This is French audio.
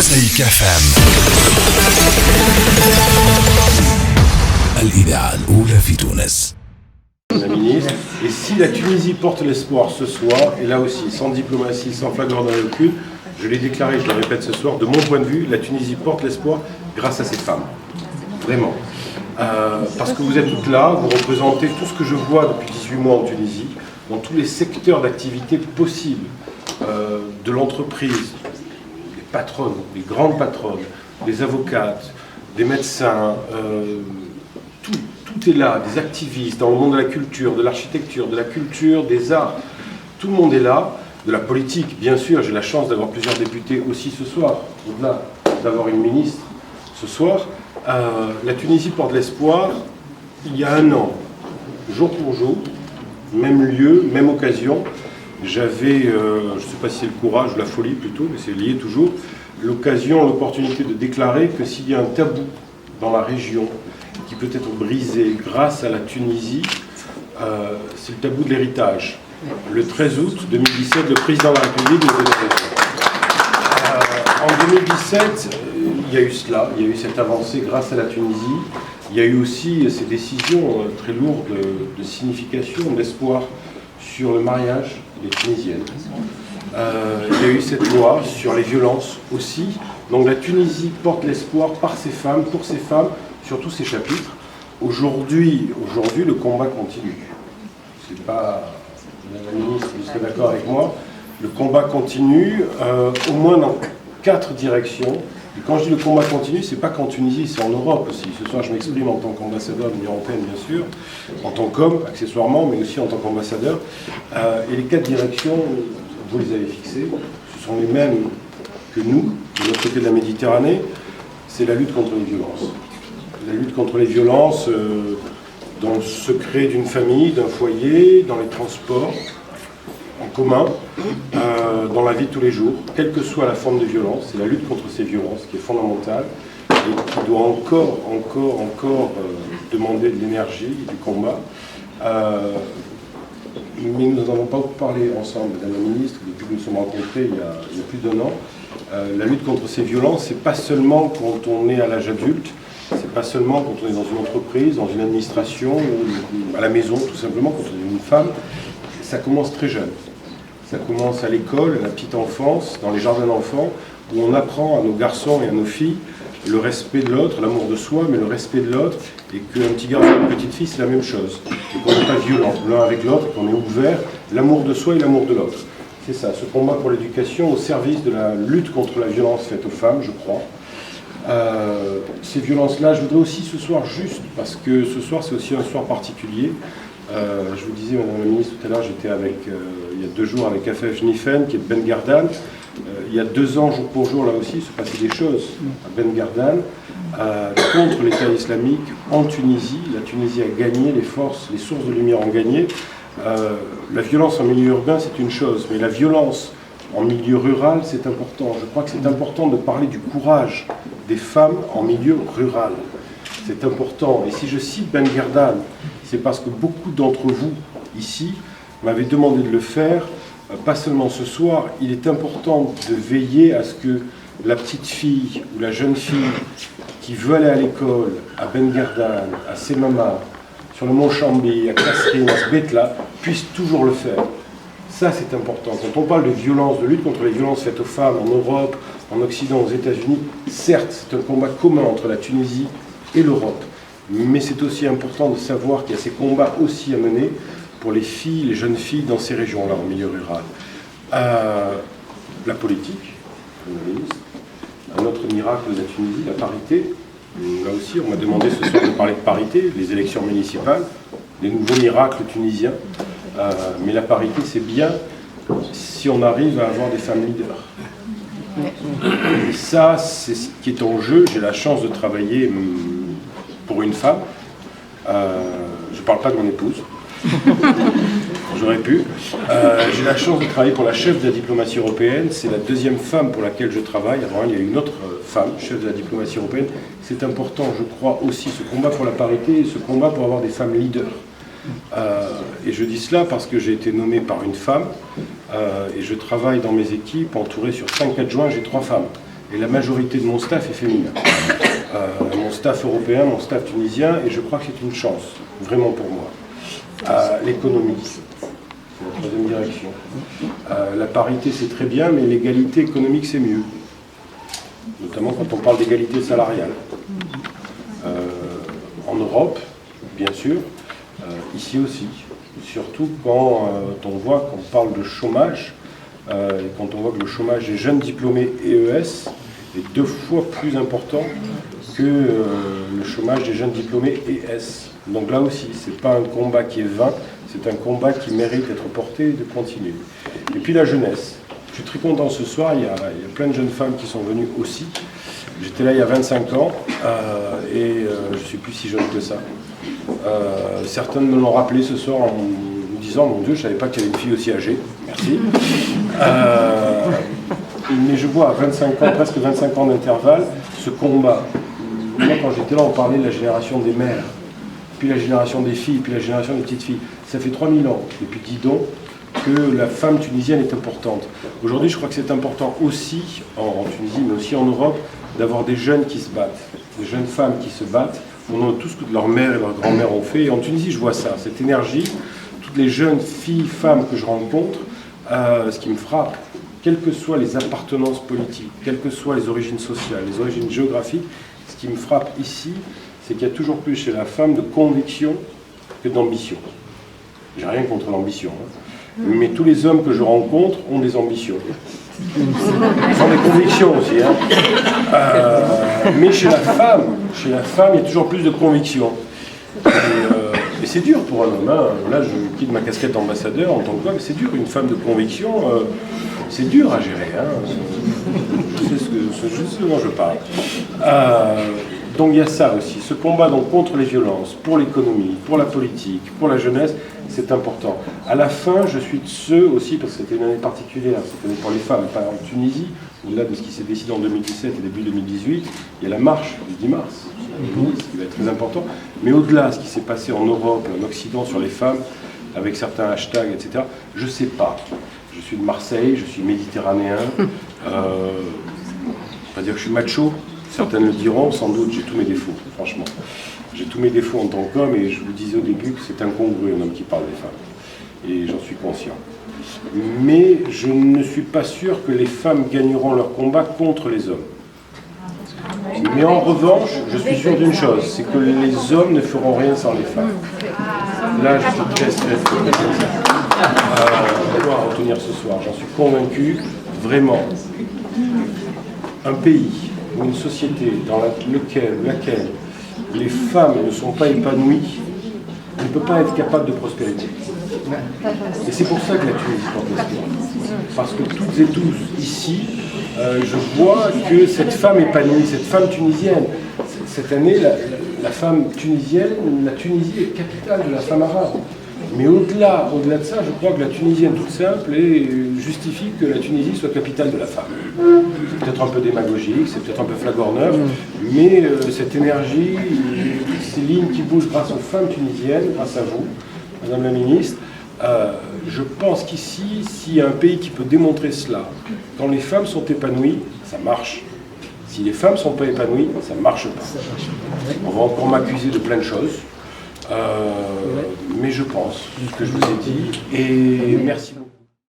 مزيكا فام الإذاعة الأولى في تونس. La ministre, et si la Tunisie porte l'espoir ce soir, et là aussi, sans diplomatie, sans flagornerie aucune, je l'ai déclaré, je le répète ce soir, de mon point de vue, la Tunisie porte l'espoir grâce à ces femmes. Vraiment. Parce que vous êtes toutes là, vous représentez tout ce que je vois depuis 18 mois en Tunisie, dans tous les secteurs d'activité possibles, de l'entreprise, des patronnes, des grandes patronnes, des avocates, des médecins, tout est là, des activistes dans le monde de la culture, de l'architecture, de la culture, des arts, tout le monde est là, de la politique, bien sûr, j'ai la chance d'avoir plusieurs députés aussi ce soir, au-delà d'avoir une ministre ce soir. La Tunisie porte l'espoir, il y a un an, jour pour jour, même lieu, même occasion, j'avais, je ne sais pas si c'est le courage ou la folie plutôt, mais c'est lié toujours, l'opportunité de déclarer que s'il y a un tabou dans la région qui peut être brisé grâce à la Tunisie, c'est le tabou de l'héritage. Le 13 août 2017, le président de la République nous a donné en 2017, il y a eu cela, il y a eu cette avancée grâce à la Tunisie. Il y a eu aussi ces décisions très lourdes de signification, d'espoir sur le mariage des Tunisiennes. Il y a eu cette loi sur les violences aussi. Donc la Tunisie porte l'espoir par ses femmes, pour ses femmes, sur tous ces chapitres. Aujourd'hui, le combat continue. C'est pas, Madame la ministre, vous serez d'accord avec moi, le combat continue, au moins dans 4 directions. Et quand je dis le combat continue, c'est pas qu'en Tunisie, c'est en Europe aussi. Ce soir, je m'exprime en tant qu'ambassadeur de l'Union européenne, bien sûr, en tant qu'homme, accessoirement, mais aussi en tant qu'ambassadeur. Et les 4 directions, vous les avez fixées, ce sont les mêmes que nous, de l'autre côté de la Méditerranée, c'est la lutte contre les violences. La lutte contre les violences dans le secret d'une famille, d'un foyer, dans les transports, en commun, dans la vie de tous les jours, quelle que soit la forme de violence, c'est la lutte contre ces violences qui est fondamentale et qui doit encore demander de l'énergie, du combat. Mais nous n'en avons pas parlé ensemble, Madame la Ministre, depuis que nous nous sommes rencontrés il y a plus d'1 an. La lutte contre ces violences, c'est pas seulement quand on est à l'âge adulte, c'est pas seulement quand on est dans une entreprise, dans une administration, ou à la maison, tout simplement, quand on est une femme. Ça commence très jeune. Ça commence à l'école, à la petite enfance, dans les jardins d'enfants, où on apprend à nos garçons et à nos filles le respect de l'autre, l'amour de soi, mais le respect de l'autre, et qu'un petit garçon et une petite fille, c'est la même chose. Et qu'on n'est pas violent l'un avec l'autre, qu'on est ouvert, l'amour de soi et l'amour de l'autre. C'est ça, ce combat pour l'éducation au service de la lutte contre la violence faite aux femmes, je crois. Ces violences-là, je voudrais aussi ce soir, juste, parce que ce soir, c'est aussi un soir particulier. Je vous disais, Madame la Ministre, tout à l'heure, j'étais il y a 2 jours avec Afef Jnifen, qui est de Ben Gardan. Il y a 2 ans, jour pour jour, là aussi, il se passait des choses à Ben Gardan contre l'État islamique en Tunisie. La Tunisie a gagné, les sources de lumière ont gagné. La violence en milieu urbain, c'est une chose, mais la violence en milieu rural, c'est important. Je crois que c'est important de parler du courage des femmes en milieu rural. C'est important. Et si je cite Ben Gardan, c'est parce que beaucoup d'entre vous, ici, m'avaient demandé de le faire, pas seulement ce soir. Il est important de veiller à ce que la petite fille ou la jeune fille qui veut aller à l'école, à Ben Gardan, à Semama, sur le Mont Chambi, à Kasserine, à Sbetla, puisse toujours le faire. Ça, c'est important. Quand on parle de violence, de lutte contre les violences faites aux femmes en Europe, en Occident, aux États-Unis, certes, c'est un combat commun entre la Tunisie et l'Europe. Mais c'est aussi important de savoir qu'il y a ces combats aussi à mener pour les filles, les jeunes filles dans ces régions-là, en milieu rural. La politique, Madame la Ministre, un autre miracle de la Tunisie, la parité. Là aussi, on m'a demandé ce soir de parler de parité, les élections municipales, les nouveaux miracles tunisiens. Mais la parité, c'est bien si on arrive à avoir des femmes leaders. Et ça, c'est ce qui est en jeu. J'ai la chance de travailler pour une femme. Je ne parle pas de mon épouse. J'aurais pu. J'ai la chance de travailler pour la chef de la diplomatie européenne. C'est la 2e femme pour laquelle je travaille. Avant elle, il y a une autre femme, chef de la diplomatie européenne. C'est important, je crois, aussi ce combat pour la parité et ce combat pour avoir des femmes leaders. Et je dis cela parce que j'ai été nommé par une femme et je travaille dans mes équipes entouré sur 5 adjoints, j'ai 3 femmes. et la majorité de mon staff est féminin. Mon staff européen, mon staff tunisien, et je crois que c'est une chance, vraiment pour moi. L'économie, c'est la troisième direction. La parité, c'est très bien, mais l'égalité économique, c'est mieux. Notamment quand on parle d'égalité salariale. En Europe, bien sûr, ici aussi. Surtout quand on voit qu'on parle de chômage, et quand on voit que le chômage des jeunes diplômés EES est 2 fois plus important que le chômage des jeunes diplômés ES. Donc là aussi, ce n'est pas un combat qui est vain, c'est un combat qui mérite d'être porté et de continuer. Et puis la jeunesse. Je suis très content ce soir, il y a plein de jeunes femmes qui sont venues aussi. J'étais là il y a 25 ans et je ne suis plus si jeune que ça. Certaines me l'ont rappelé ce soir en me disant « Mon Dieu, je ne savais pas qu'il y avait une fille aussi âgée. » Merci. Mais je vois à 25 ans, presque 25 ans d'intervalle, ce combat. Moi, quand j'étais là, on parlait de la génération des mères, puis la génération des filles, puis la génération des petites filles. Ça fait 3000 ans, depuis 10 ans, que la femme tunisienne est importante. Aujourd'hui, je crois que c'est important aussi, en Tunisie, mais aussi en Europe, d'avoir des jeunes qui se battent, des jeunes femmes qui se battent. On a tout ce que leur mère et leur grand-mère ont fait. Et en Tunisie, je vois ça, cette énergie. Toutes les jeunes filles, femmes que je rencontre, ce qui me frappe, quelles que soient les appartenances politiques, quelles que soient les origines sociales, les origines géographiques, ce qui me frappe ici, c'est qu'il y a toujours plus chez la femme de conviction que d'ambition. J'ai rien contre l'ambition, hein. Mais tous les hommes que je rencontre ont des ambitions. Ils ont des convictions aussi, hein. Mais chez la femme, il y a toujours plus de convictions. Et c'est dur pour un homme, hein. Là, je quitte ma casquette d'ambassadeur en tant qu'homme, c'est dur, une femme de conviction, c'est dur à gérer, hein. Je sais ce dont je parle. Donc il y a ça aussi, ce combat donc, contre les violences, pour l'économie, pour la politique, pour la jeunesse, c'est important. À la fin, je suis de ceux aussi, parce que c'était une année particulière, c'était pour les femmes, pas en Tunisie, au-delà de ce qui s'est décidé en 2017 et début 2018, il y a la marche du 10 mars, ce qui va être très important, mais au-delà, ce qui s'est passé en Europe, en Occident, sur les femmes, avec certains hashtags, etc., je ne sais pas. Je suis de Marseille, je suis méditerranéen, pas dire que je suis macho, certaines le diront, sans doute, j'ai tous mes défauts, franchement. J'ai tous mes défauts en tant qu'homme et je vous disais au début que c'est incongru un homme qui parle des femmes. Et j'en suis conscient. Mais je ne suis pas sûr que les femmes gagneront leur combat contre les hommes. Mais en revanche, je suis sûr d'une chose, c'est que les hommes ne feront rien sans les femmes. Là, je suis très on doit retenir ce soir, j'en suis convaincu, vraiment. Un pays ou une société dans laquelle les femmes ne sont pas épanouies, ne peut pas être capable de prospérité. Et c'est pour ça que la Tunisie porte l'espoir. Parce que toutes et tous, ici, je vois que cette femme épanouie, cette femme tunisienne, cette année, la femme tunisienne, la Tunisie est capitale de la femme arabe. Mais au-delà de ça, je crois que la Tunisienne toute simple justifie que la Tunisie soit capitale de la femme. C'est peut-être un peu démagogique, c'est peut-être un peu flagorneuf, mais cette énergie, ces lignes qui bougent grâce aux femmes tunisiennes, grâce à vous, Madame la Ministre, je pense qu'ici, s'il y a un pays qui peut démontrer cela, quand les femmes sont épanouies, ça marche. Si les femmes ne sont pas épanouies, ça ne marche pas. On va encore m'accuser de plein de choses. Mais je pense ce que je vous ai dit, et merci beaucoup.